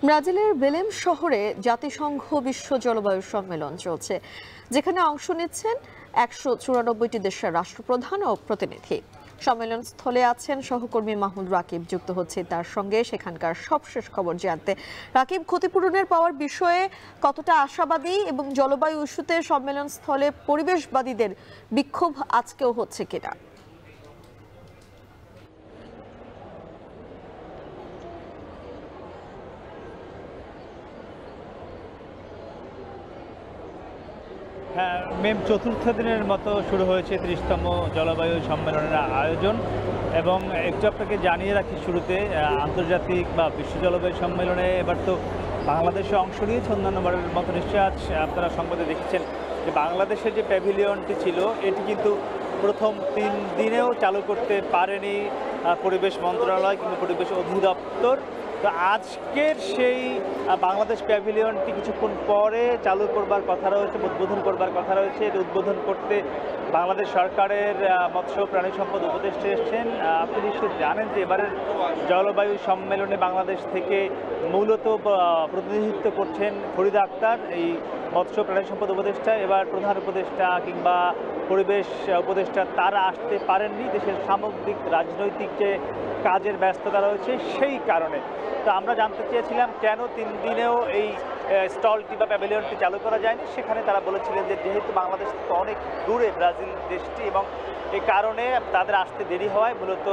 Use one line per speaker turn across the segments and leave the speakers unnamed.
ব্রাজিলের বেলেম শহরে জাতিসংঘ বিশ্ব জলবায়ু সম্মেলন চলছে, যেখানে অংশ নিচ্ছেন 194টি দেশের রাষ্ট্রপ্রধান ও প্রতিনিধি। সম্মেলন স্থলে আছেন সহকর্মী মাহমুদ রাকিব, যুক্ত হচ্ছে তার সঙ্গে সেখানকার সবশেষ খবর জানতে। রাকিব, ক্ষতিপূরণের পাওয়ার বিষয়ে কতটা আশাবাদী এবং জলবায়ু ইস্যুতে সম্মেলন স্থলে পরিবেশবাদীদের বিক্ষোভ আজকেও হচ্ছে কিনা?
হ্যাঁ, মেম চতুর্থ দিনের মতো শুরু হয়েছে 30তম জলবায়ু সম্মেলনের আয়োজন। এবং একটু আপনাকে জানিয়ে রাখি শুরুতে, আন্তর্জাতিক বা বিশ্ব জলবায়ু সম্মেলনে এবার তো বাংলাদেশে অংশ নিয়েছে অন্যান্যবারের মতো। নিশ্চয়ই আজ আপনারা সংবাদে দেখেছেন যে বাংলাদেশের যে প্যাভিলিয়নটি ছিল এটি কিন্তু প্রথম 3 দিনেও চালু করতে পারেনি পরিবেশ মন্ত্রণালয় কিংবা পরিবেশ অধিদপ্তর। তো আজকের সেই বাংলাদেশ প্যাভিলিয়নটি কিছুক্ষণ পরে চালু করবার কথা রয়েছে, উদ্বোধন করবার কথা রয়েছে। এটি উদ্বোধন করতে বাংলাদেশ সরকারের মৎস্য প্রাণী সম্পদ উপদেষ্টা এসেছেন। আপনি নিশ্চয়ই জানেন যে এবারের জলবায়ু সম্মেলনে বাংলাদেশ থেকে মূলত প্রতিনিধিত্ব করছেন ফরিদা আক্তার, এই মৎস্য প্রাণী সম্পদ উপদেষ্টা। এবার প্রধান উপদেষ্টা কিংবা পরিবেশ উপদেষ্টা তারা আসতে পারেননি, দেশের সামগ্রিক রাজনৈতিক যে কাজের ব্যস্ততা রয়েছে সেই কারণে। তো আমরা জানতে চেয়েছিলাম কেন 3 দিনেও এই স্টলটি বা প্যাভিলিয়নটি চালু করা যায়নি। সেখানে তারা বলেছিলেন যে যেহেতু বাংলাদেশ থেকে অনেক দূরে ব্রাজিল দেশটি এবং এই কারণে তাদের আসতে দেরি হওয়ায় মূলত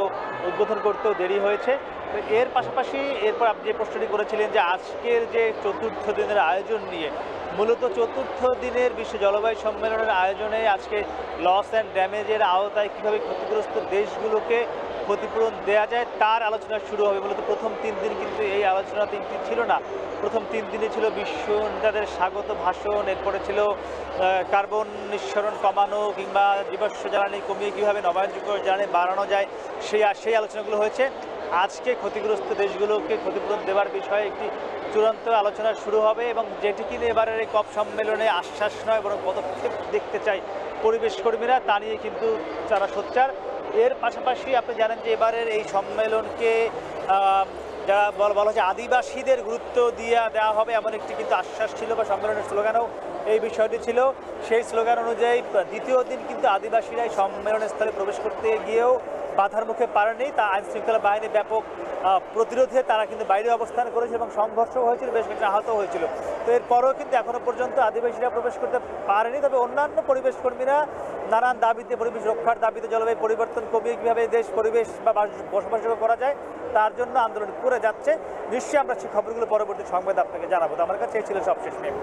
উদ্বোধন করতেও দেরি হয়েছে। তো এর পাশাপাশি এরপর আপনি যে প্রশ্নটি করেছিলেন যে আজকের যে চতুর্থ দিনের আয়োজন নিয়ে, মূলত চতুর্থ দিনের বিশ্ব জলবায়ু সম্মেলনের আয়োজনে আজকে লস অ্যান্ড ড্যামেজের আওতায় কীভাবে ক্ষতিগ্রস্ত দেশগুলোকে ক্ষতিপূরণ দেওয়া যায় তার আলোচনা শুরু হবে। মূলত প্রথম 3 দিন কিন্তু এই আলোচনা 3টি ছিল না। প্রথম 3 দিনে ছিল বিশ্ব নেতাদের স্বাগত ভাষণ, এরপরে ছিল কার্বন নিঃসরণ কমানো কিংবা জীবাশ্ম জ্বালানি কমিয়ে কীভাবে নবায়নযোগ্য জ্বালানি বাড়ানো যায় সেই আলোচনাগুলো হয়েছে। আজকে ক্ষতিগ্রস্ত দেশগুলোকে ক্ষতিপূরণ দেওয়ার বিষয়ে একটি চূড়ান্ত আলোচনা শুরু হবে এবং যেটি কিনে এবারের এই কপ সম্মেলনে আশ্বাস নয় বরং পদক্ষেপ দেখতে চাই পরিবেশ কর্মীরা, তা নিয়ে কিন্তু তারা সোচ্চার। এর পাশাপাশি আপনি জানেন যে এবারের এই সম্মেলনকে যারা বলা হচ্ছে আদিবাসীদের গুরুত্ব দেওয়া হবে এমন একটি কিন্তু আশ্বাস ছিল, বা সম্মেলনের স্লোগানও এই বিষয়টি ছিল। সেই স্লোগান অনুযায়ী দ্বিতীয় দিন কিন্তু আদিবাসীরা এই সম্মেলনের স্থলে প্রবেশ করতে গিয়েও বাধার মুখে পারেনি। তা আইনশৃঙ্খলা বাহিনী ব্যাপক প্রতিরোধে তারা কিন্তু বাইরে অবস্থান করেছে এবং সংঘর্ষ হয়েছিল, বেশ কিছু আহত হয়েছিল। তো এরপরেও কিন্তু এখনও পর্যন্ত আদিবাসীরা প্রবেশ করতে পারেনি। তবে অন্যান্য পরিবেশ কর্মীরা নানান দাবিতে, পরিবেশ রক্ষার দাবিতে, জলবায়ু পরিবর্তন কমিয়ে কীভাবে দেশ পরিবেশ বা বসবাস করা যায় তার জন্য আন্দোলন করে যাচ্ছে। নিশ্চয়ই আমরা সেই খবরগুলো পরবর্তী সংবাদ আপনাকে জানাবো। তো আমার কাছে এই ছিল সবশেষ নিয়ে।